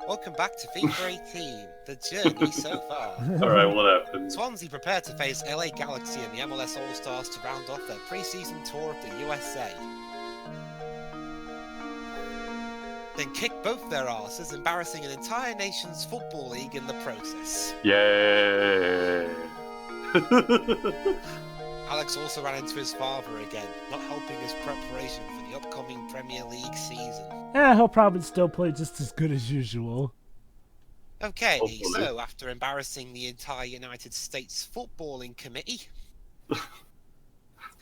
Welcome back to FIFA 18, the journey so far. Alright, what happened? Swansea prepare to face LA Galaxy in the MLS All-Stars to round off their pre-season tour of the USA. Then kick both their arses, embarrassing an entire nation's football league in the process. Yeah. Alex also ran into his father again, not helping his preparation for the upcoming Premier League season. Yeah, he'll probably still play just as good as usual. Okay, Hopefully. so after embarrassing the entire United States footballing committee...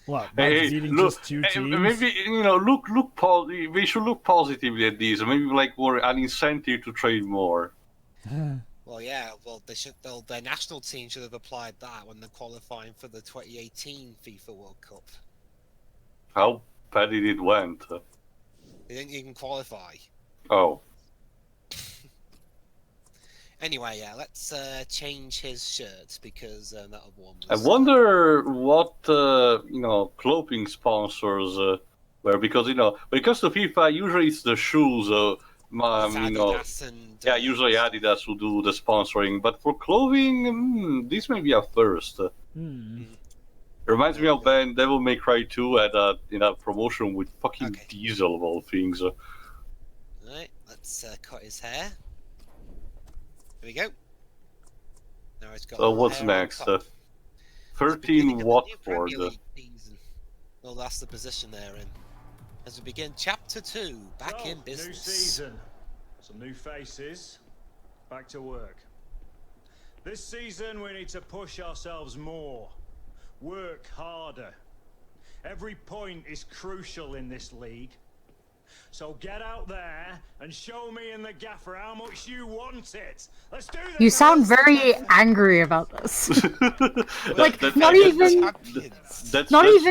What, by defeating look, just two teams? maybe, we should look positively at these, maybe like more an incentive to train more. Well, yeah, well, their national team should have applied that when they're qualifying for the 2018 FIFA World Cup. How badly it went. They didn't even qualify. Oh. Anyway, yeah, let's change his shirt because that other one I was... wonder what, clothing sponsors were, because, when it comes to FIFA, usually it's the shoes, Adidas and... yeah, usually Adidas will do the sponsoring, but for clothing, this may be a first. Reminds me of when Devil May Cry 2 had a promotion with fucking Diesel of all things. Alright, let's cut his hair. Here we go. Now it's got So what's next? 13 Watford. Well, that's the position they're in. As we begin Chapter 2, back in business. New season, some new faces, back to work. This season we need to push ourselves more, work harder. Every point is crucial in this league. So get out there and show me and the gaffer how much you want it. Let's do this. You sound very angry about this. Like, not even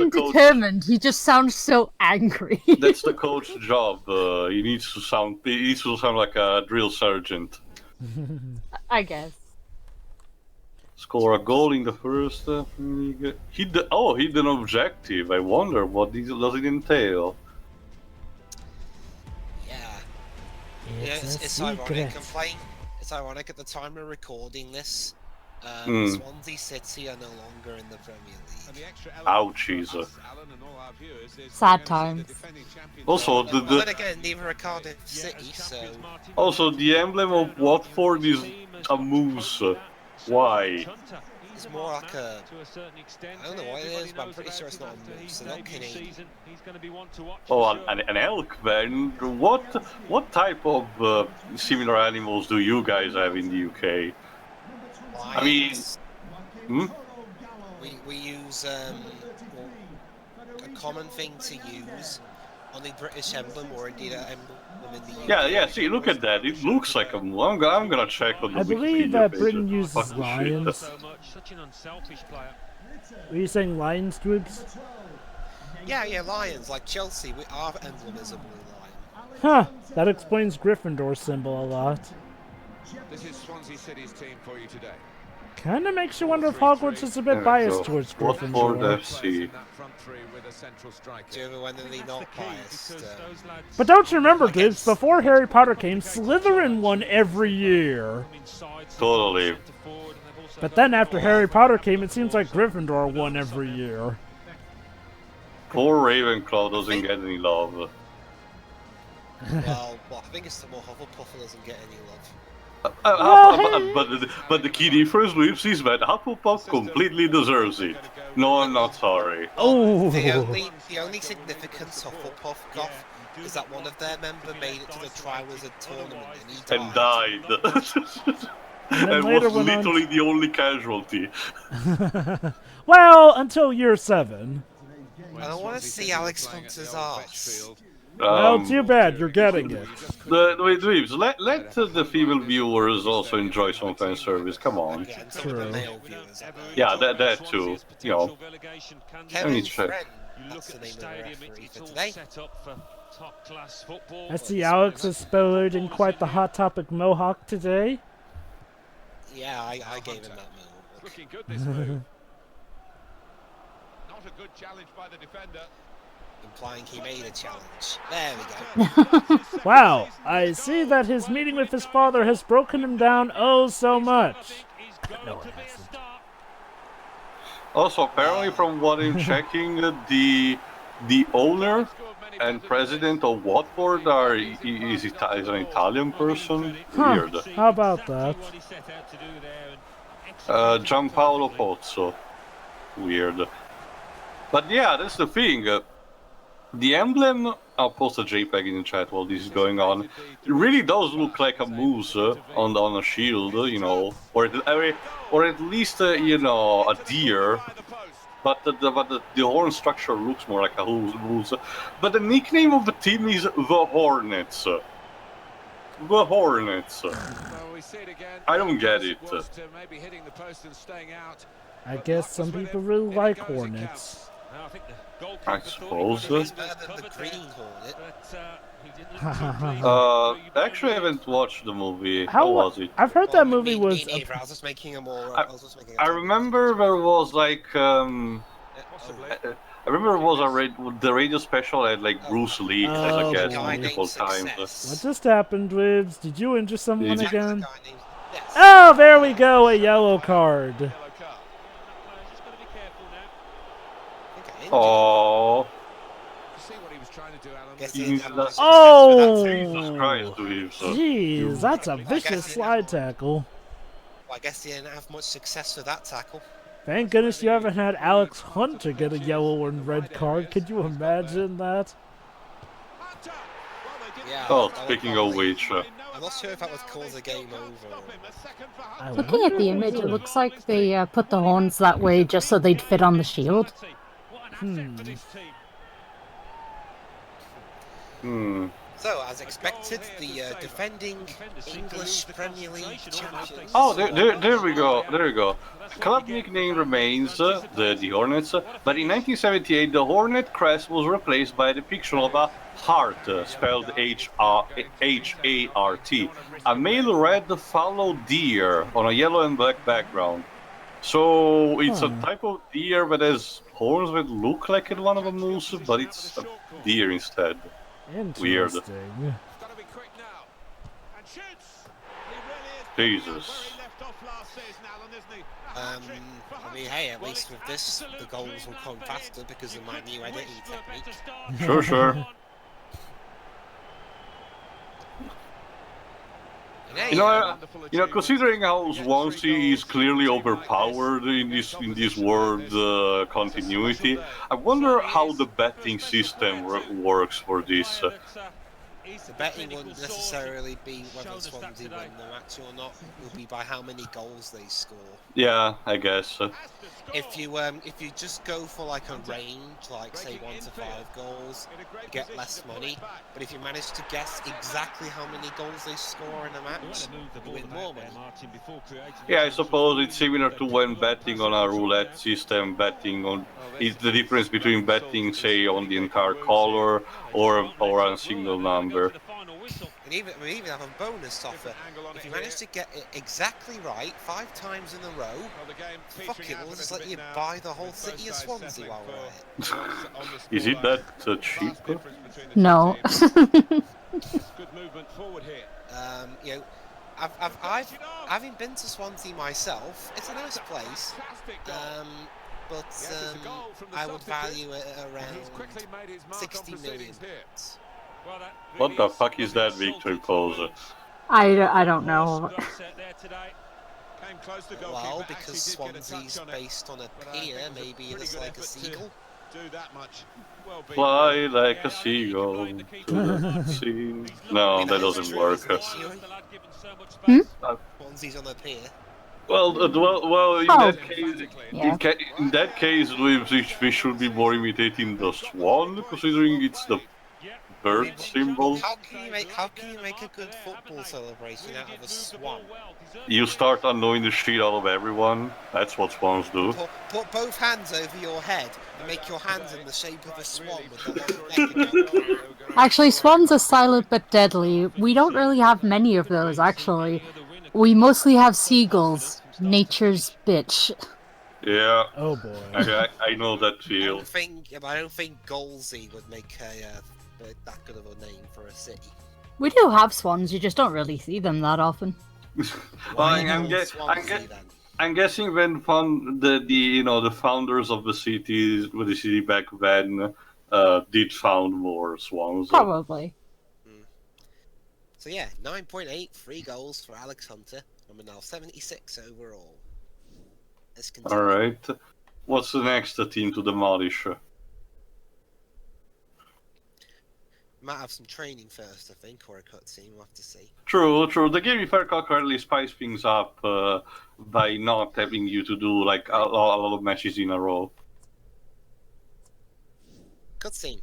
determined. He just sounds so angry. That's the coach's job. He needs to sound like a drill sergeant. I guess. Score a goal in the first. Hit an objective. I wonder what does it entail. It's ironic. It's ironic at the time of recording this. Swansea City are no longer in the Premier League. Ouchies. Sad times. Also, then again, neither are Cardiff City, so... Also, the emblem of Watford is a moose. Why? It's more like a... I don't know what it is, but I'm pretty sure it's not a moose. They're not Canadian. Oh, an elk, then? What type of similar animals do you guys have in the UK? Lions. I mean... We use a common thing to use on the British emblem, or indeed an emblem in the UK. Yeah, see, look at that. It looks like a moose. I'm gonna check on the I believe Wikipedia page. Britain uses lions. Were you saying lions, Dwibs? Yeah, lions. Like Chelsea, our emblem is a blue lion. Huh, that explains Gryffindor's symbol a lot. This is Swansea City's team for you today. Kinda makes you wonder if Hogwarts is a bit biased towards Watford Gryffindor. FC. Do you ever when they're not biased? But don't you remember, Dwibs, before Harry Potter came, Slytherin won every year. Totally. But then after Harry Potter came, it seems like Gryffindor won every year. Poor Ravenclaw doesn't get any love. Well, I think it's the more Hufflepuff doesn't get any love. But the key difference is that Hufflepuff completely deserves it. No, I'm not sorry. Oh. The only significance Hufflepuff got is that one of their members made it to the Triwizard tournament and he died. And was literally the only casualty. Well, until year 7. I don't want to see Alex Hunter's arse. Well, too bad, you're getting it. Dwibs, let the female viewers also enjoy some fan service, come on. True. Yeah, that too, you know. Kevin's friend, that's the name of the referee for today. I see Alex has spilled in quite the Hot Topic mohawk today. Yeah, I gave him that mohawk. Looking good this move. Not a good challenge by the defender. implying he made a challenge. There we go. Wow, I see that his meeting with his father has broken him down oh so much. No, it hasn't. Also, apparently, from what I'm checking, the owner and president of Watford is an Italian person. Huh, Weird. how about that? Gianpaolo Pozzo. Weird. But yeah, that's the thing. The emblem, I'll post a JPEG in the chat while this is going on. It really does look like a moose on a shield, you know, or at least you know, a deer. But the horn structure looks more like a moose. But the nickname of the team is the Hornets. The Hornets. I don't get it. I guess some people really like Hornets. I suppose. It's better than the Green Hornet. Actually, I haven't watched the movie. How was it? I've heard that movie was. I was just making a more. I remember there was like I remember it was the radio special had like Bruce Lee as a guest multiple times. What just happened, Dwibs? Did you injure someone again? Yes. Oh, there we go, a yellow card. Oh. Oh! Jesus Christ, Jeez, that's a vicious slide tackle. Well, I guess he didn't have much success with that tackle. Thank goodness you haven't had Alex Hunter get a yellow and red card. Could you imagine that? Yeah, oh, speaking of which... I'm not sure if that would cause a game over. Looking at the image, it looks like they put the horns that way just so they'd fit on the shield. So, as expected, the defending English Premier League champions... Oh, there we go, there we go. Club nickname remains the Hornets, but in 1978 the Hornet crest was replaced by a depiction of a hart, spelled H-A-R-T, a male red fallow deer on a yellow and black background. So it's a type of deer that has horns that look like one of a moose, but it's a deer instead. Weird. Jesus. I mean, hey, at least with this, the goals will come faster because of my new editing technique. Sure, sure. You know, considering how Swansea is clearly overpowered in this world continuity, I wonder how the betting system works for this. The betting won't necessarily be whether Swansea win the match or not. It will be by how many goals they score. Yeah, I guess. If you just go for like a range, like say 1 to 5 goals, you get less money. But if you manage to guess exactly how many goals they score in a match, you win more money. Yeah, I suppose it's similar to when betting on a roulette system. Betting on it's the difference between betting, say, on the entire color or on a single number. And we even have a bonus offer. If you manage to get it exactly right 5 times in a row, fuck it, we'll just let you buy the whole city of Swansea while we're at it. Is it that cheap? No. Good movement forward here. You know, having been to Swansea myself, it's a nice place. But I would value it at around 60 million. What the fuck is that victory pose? I don't know. Well, because Swansea's based on a pier, maybe it's like a seagull. Fly like a seagull to the sea. No, that doesn't work. Swansea's on a pier. Well, in that case, we should be more imitating the swan, considering it's the bird symbol. How can you make a good football celebration out of a swan? You start annoying the shit out of everyone. That's what swans do. Put both hands over your head and make your hands in the shape of a swan with the long neck. Actually, swans are silent but deadly. We don't really have many of those, actually. We mostly have seagulls. Nature's bitch. Yeah. Oh boy. I know that I feel. don't think Golsey would make that good of a name for a city. We do have swans, you just don't really see them that often. Why I'm not Swansea then? I'm guessing when the founders of the city back then did found more swans. Probably. So yeah, 9.8, 3 goals for Alex Hunter, and we're now 76 overall. Let's continue. All right. What's the next team to demolish? Might have some training first, I think, or a cutscene. We'll have to see. True. The game, if I recall correctly, spice things up by not having you to do like a lot of matches in a row. Cutscene.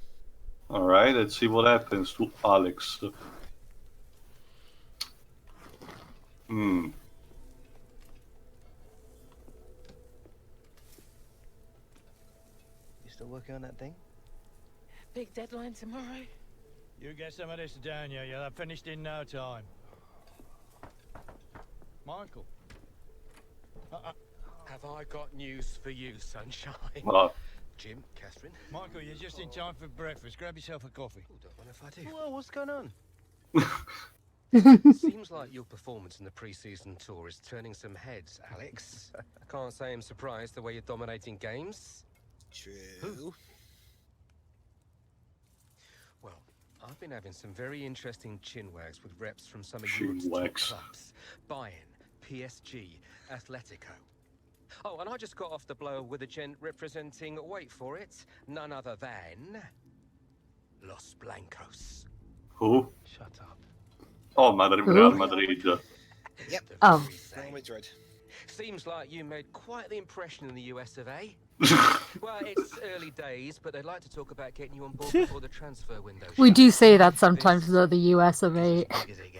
All right, let's see what happens to Alex. You still working on that thing? Big deadline tomorrow. You get some of this down, you'll have finished in no time. Michael. Have I got news for you, sunshine? Jim, Catherine. Michael, you're just in time for breakfast. Grab yourself a coffee. Don't mind if I do. Well, what's going on? Seems like your performance in the pre-season tour is turning some heads, Alex. Can't say I'm surprised the way you're dominating games. True. Well, I've been having some very interesting chinwags with reps from some of Europe's top clubs. Bayern, PSG, Atletico. Oh, and I just got off the blow with a gent representing, wait for it, none other than Los Blancos. Who? Shut up. Oh, Real Madrid. Yep. Oh. Real Madrid. Seems like you made quite the impression in the US of A. Well, it's early days, but they'd like to talk about getting you on board before the transfer window. We do say that sometimes, though, the US of A.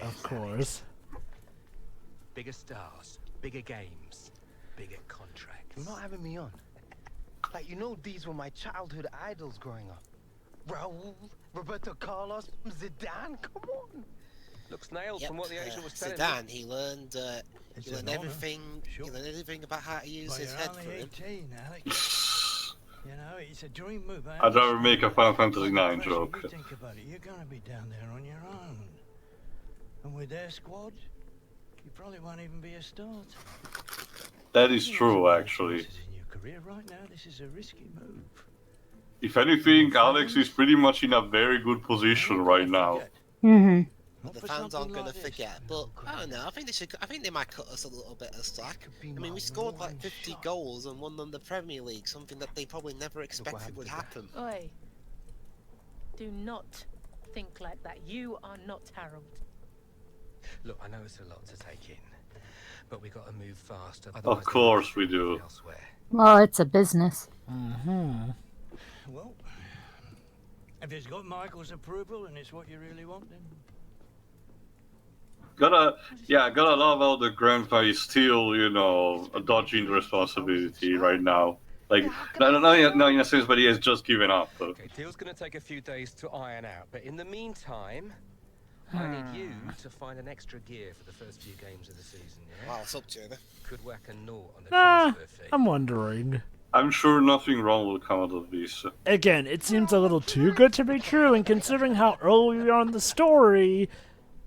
Of course. Bigger stars, bigger games, bigger contracts. You're not having me on. Like, you know, these were my childhood idols growing up. Raul, Roberto Carlos, Zidane, come on. Looks nailed from what the agent was telling Zidane, me. he learned everything. He learned everything about how to use his head for him. 18, Alex. You know, it's a dream move. I'd rather make a Final Fantasy IX joke. You think about it, you're gonna be down there on your own. And with their squad, you probably won't even be a starter. That is true, actually. In your career right now, this is a risky move. If anything, Alex is pretty much in a very good position right now. Mm-hmm. The fans aren't going to forget, but I don't know. I think they might cut us a little bit of slack. I mean, we scored like 50 goals and won them the Premier League, something that they probably never expected would happen. Oi. Do not think like that. You are not Harold. Look, I know it's a lot to take in, but we got to move faster. Of course we do. Well, it's a business. Mm-hmm. Well, if it's got Michael's approval and it's what you really want, then... Gotta love how the grandpa is still, dodging the responsibility right now. Like, no, in a sense, but he has just given up. Okay, deal's gonna take a few days to iron out, but in the meantime, I need you to find an extra gear for the first few games of the season, yeah? Well, it's up to you. Could whack a naught on the transfer fee. I'm wondering. I'm sure nothing wrong will come out of this. Again, it seems a little too good to be true, and considering how early we are in the story,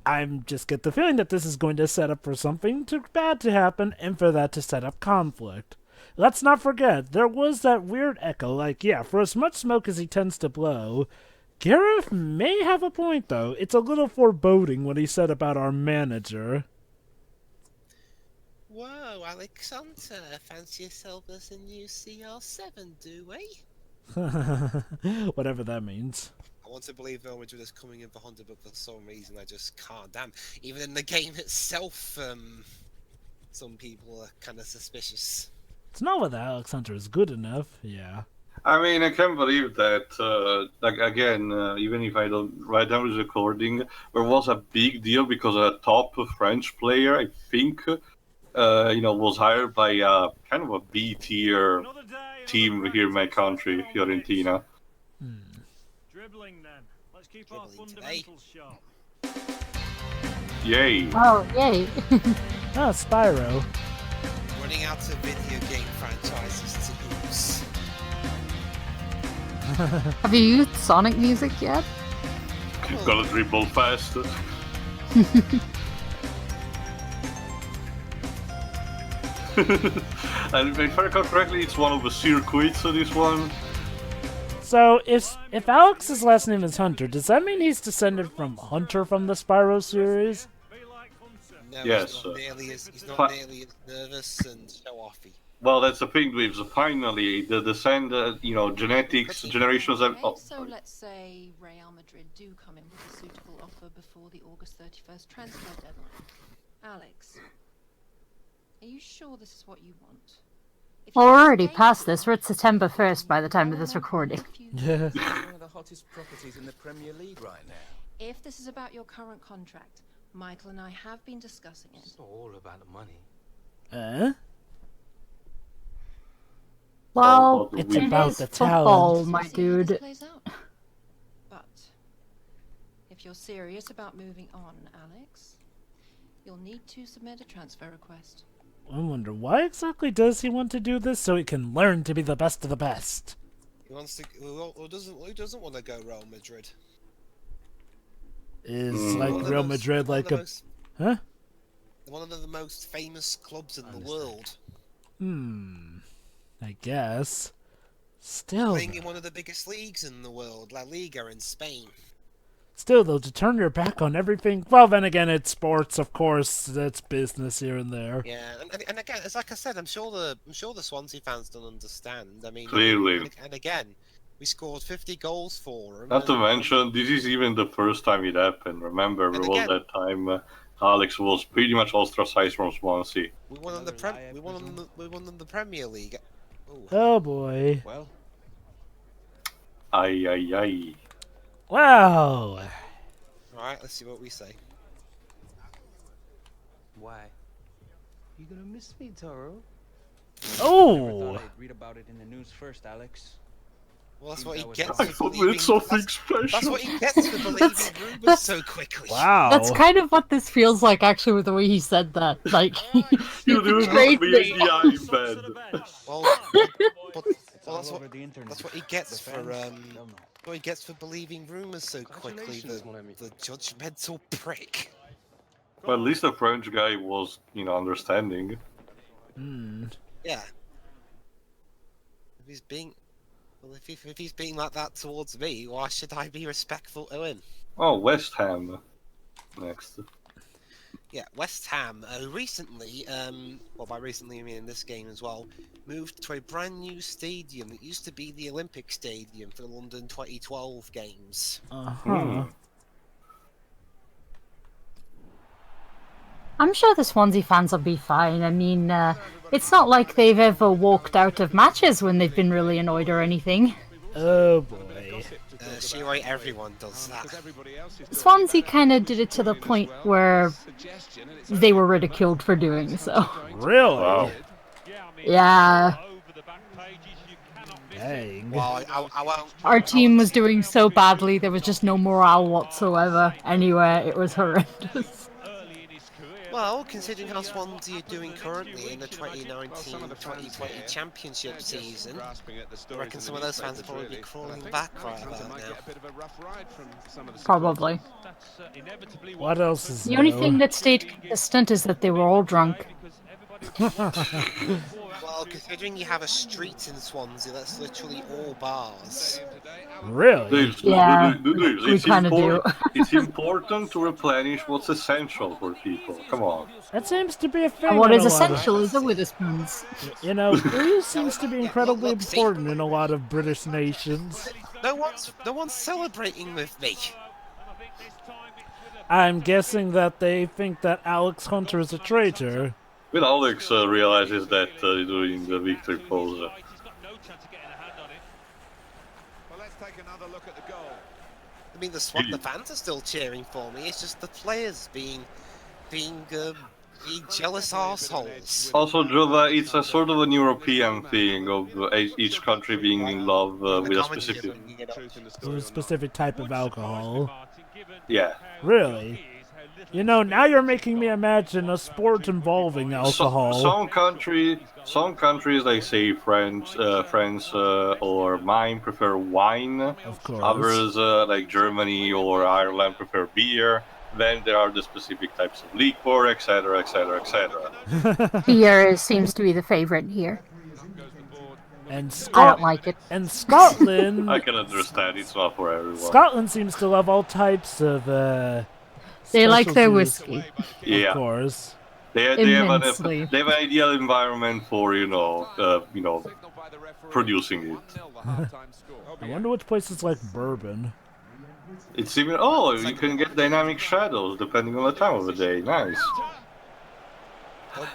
I'm just get the feeling that this is going to set up for something too bad to happen, and for that to set up conflict. Let's not forget, there was that weird echo, like, yeah, for as much smoke as he tends to blow, Gareth may have a point, though. It's a little foreboding what he said about our manager. Whoa, Alexander, fancy yourself as a new CR7, do we? Whatever that means. I want to believe Real Madrid is coming in for Honda, but for some reason I just can't. Damn, even in the game itself, some people are kind of suspicious. It's not whether Alexander is good enough, yeah. I mean, I can't believe that, even if I don't write down the recording, there was a big deal because a top French player, I think, was hired by kind of a B-tier team here in my country, Fiorentina. Dribbling then. Let's keep our fundamentals sharp. Yay. Oh, yay. Ah, Spyro. Running out of video game franchises Have you used Sonic music yet? Gotta dribble faster. And if I recall correctly, it's one of the circuits of this one. So, if Alex's last name is Hunter, does that mean he's descended from Hunter from the Spyro series? No, Yes. He's not nearly as nervous and show-offy. Well, that's the thing, Dwibs. Finally, the genetics, generations have... Okay, so let's say Real Madrid do come in with a suitable offer before the August 31st transfer deadline. Alex, are you sure this is what you want? Well, we're already past this. We're at September 1st by the time of this recording. One of the hottest properties in the Premier League right now. If this is about your current contract, Michael and I have been discussing it. It's not all about the money. Well, it's it about is the football, talent. my dude. But if you're serious about moving on, Alex, you'll need to submit a transfer request. I wonder, why exactly does he want to do this? So he can learn to be the best of the best. He wants to. Who doesn't want to go Real Madrid? Is Real Madrid like a... Huh? One of the most famous clubs in the world. I guess. Still... Playing in one of the biggest leagues in the world, La Liga in Spain. Still, though, to turn your back on everything... Well, then again, it's sports, of course. That's business here and there. Yeah, and again, it's like I said, I'm sure the Swansea fans don't understand. I mean, Clearly. And again, we scored 50 goals for them. Not to mention, this is even the first time it happened. Remember, there was that time Alex was pretty much ostracized from Swansea. We won on the Premier League. Ooh. Oh boy. Well. Aye. Wow. Alright, let's see what we say. Why? You gonna miss me, Toro? Oh! I'd read about it in the news first, Alex. Well, that's what he gets. I thought we had something special. That's what he gets for believing rumours so quickly. Wow. That's kind of what this feels like, actually, with the way he said that. Like, you didn't look me in the eye, Ben. Well, that's what he gets for what he gets for believing rumours so quickly. The judgmental prick. But at least the French guy was, understanding. Yeah. If he's being like that towards me, why should I be respectful to him? Oh, West Ham. Next. Yeah, West Ham recently, well by recently I mean in this game as well, moved to a brand new stadium that used to be the Olympic Stadium for the London 2012 games. I'm sure the Swansea fans will be fine. I mean, it's not like they've ever walked out of matches when they've been really annoyed or anything. Oh boy. Sure, everyone does that. Swansea kind of did it to the point where they were ridiculed for doing so. Really? Wow. Yeah. Dang. Well, I won't. Our team was doing so badly, there was just no morale whatsoever. Anyway, it was horrendous. Well, considering how Swansea are doing currently in the 2019-2020 Championship season, I reckon some of those fans will probably be crawling back right about now. Probably. What else is The only new? thing that stayed consistent is that they were all drunk. Well, considering you have a street in Swansea that's literally all bars. Really? Yeah, we kind of do. It's important to replenish what's essential for people. Come on. That seems to be a thing. And what in is a lot of- essential is the Witherspoons. You know, booze seems to be incredibly important in a lot of British nations. No one's celebrating with me. I'm guessing that they think that Alex Hunter is a traitor. When Alex realizes that during the victory pose. Well, let's take another look at the goal. I mean, the fans are still cheering for me. It's just the players being jealous arseholes. Also, Jova, it's a sort of an European thing of each country being in love with a specific With a specific type of alcohol. Yeah. Really? You know, now you're making me imagine a sport involving alcohol. Some countries like say France or mine prefer wine. Of course. Others like Germany or Ireland prefer beer. Then there are the specific types of liquor, etc., etc., etc. Beer seems to be the favorite here. And I don't like it. And Scotland... I can understand, it's not for everyone. Scotland seems to love all types of, They like their whiskey. Yeah. Of course. They have an ideal environment for, producing it. I wonder which places like bourbon. It's even, you can get dynamic shadows depending on the time of the day. Nice.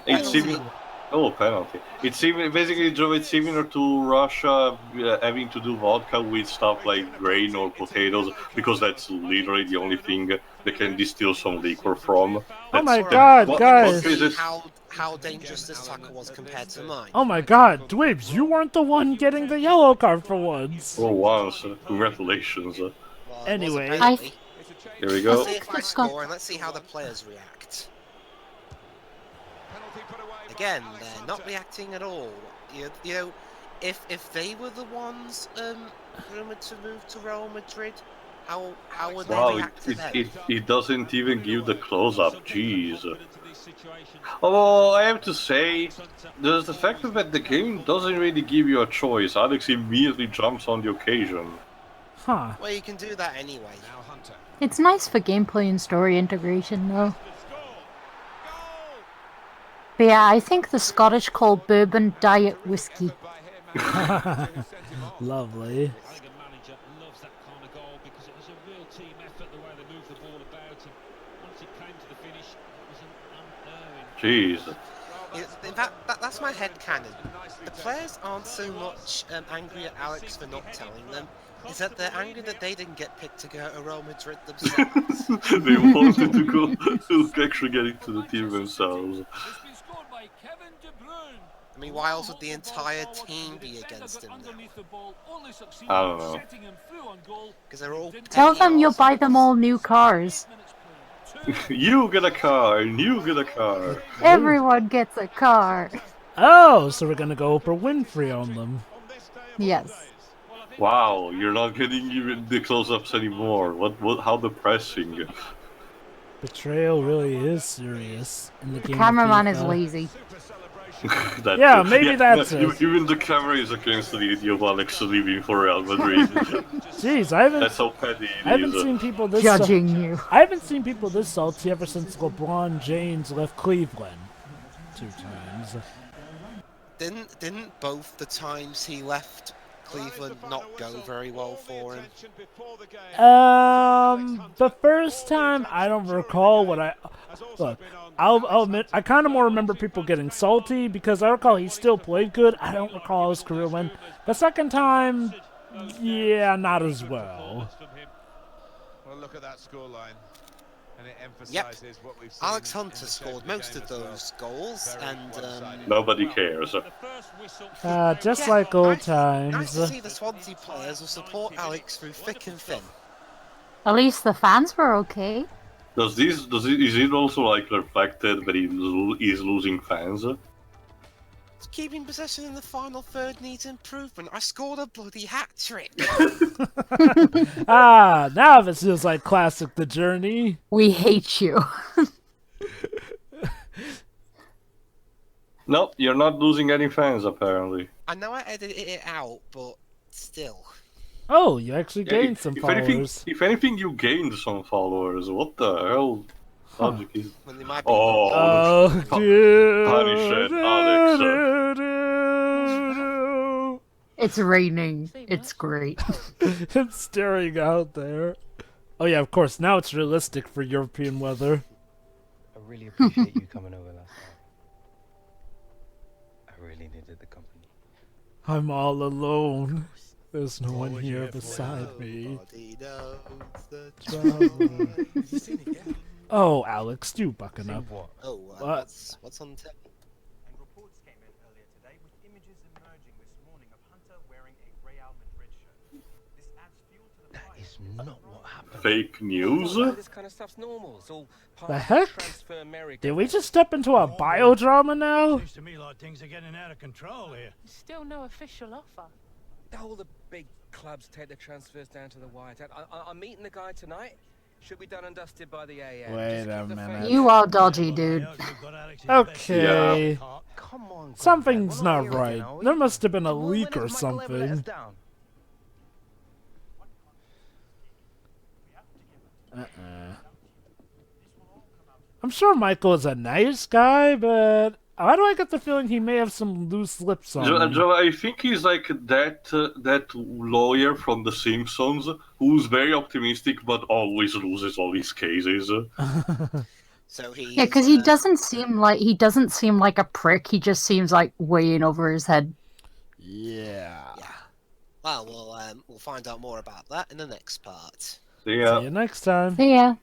It's even... Oh, penalty. It's even basically it's similar to Russia having to do vodka with stuff like grain or potatoes because that's literally the only thing they can distill some liquor from. Oh my god, guys! How dangerous this tackle was compared to mine. Oh my god, Dwibs, you weren't the one getting the yellow card for once. For once, congratulations. Anyway, here we go. Let's see if I score and let's see how the players react. Again, they're not reacting at all. You know, if they were the ones rumored to move to Real Madrid, how would they react to them? It doesn't even give the close-up. Jeez. Although I have to say, there's the fact that the game doesn't really give you a choice. Alex immediately jumps on the occasion. Huh. Well, you can do that anyway. It's nice for gameplay and story integration, though. But yeah, I think the Scottish call bourbon diet whiskey. Lovely. Jeez. In fact, that's my headcanon. The players aren't so much angry at Alex for not telling them. Is that they're angry that they didn't get picked to go to Real Madrid themselves. They wanted to go to actually get into the team themselves. I mean, why else would the entire team be against him now? I don't know. Because they're all... Tell them you'll buy them all new cars. You get a car, and you get a car. Everyone gets a car. Oh, so we're gonna go Oprah Winfrey on them. Yes. Wow, you're not getting even the close-ups anymore. How depressing. Betrayal really is serious in the game. The cameraman is lazy. Yeah, maybe that's it. Even the camera is against the idea of Alex leaving for Real Madrid. Jeez, I haven't. That's how petty it is. I haven't seen people this judging you. I haven't seen people this salty ever since LeBron James left Cleveland 2 times. Didn't both the times he left Cleveland not go very well for him? The first time I don't recall what I look. I'll admit I kind of more remember people getting salty because I recall he still played good. I don't recall his career win. The second time, yeah, not as well. Well, look at that scoreline. And it emphasizes what we've seen. Alex Hunter scored most of those goals, and nobody cares. Just like old times. Nice to see the Swansea players will support Alex through thick and thin. At least the fans were okay. Is it also like reflected that he's losing fans? Keeping possession in the final third needs improvement. I scored a bloody hat-trick. Now this feels like classic The Journey. We hate you. Nope, you're not losing any fans apparently. I know I edited it out, but still. Oh, you actually gained some followers. If anything, you gained some followers. What the hell? Logic is... When they might be punish Alex. It's raining. It's great. It's staring out there. Oh yeah, of course. Now it's realistic for European weather. I really appreciate you coming over last night. I really needed the company. I'm all alone. There's no one here beside me. Oh, Alex, do bucking up. Oh, what's on tape? And reports came in earlier today with images emerging this morning of Hunter wearing a Real Madrid shirt. This adds fuel to the fire. That is not what happened. Fake news? This kind of stuff's normal. It's all part The of heck? transfer merry. Did we just step into a biodrama now? Seems to me like things are getting out of control here. Still no official offer. All the big clubs take the transfers down to the wire. I'm meeting the guy tonight. Should be done and dusted by the AM. Wait a minute. You are dodgy, dude. Okay. Come on, Something's Grandad, we're not here right. again, are we? There must have been a When leak is or Michael ever let us something. down? I'm sure Michael is a nice guy, but why do I get the feeling he may have some loose lips on him? Joe, I think he's like that lawyer from The Simpsons who's very optimistic but always loses all his cases. So he Yeah, because he doesn't seem like a prick. He just seems like way in over his head. Yeah. Well, we'll find out more about that in the next part. See ya. See you next time. See ya.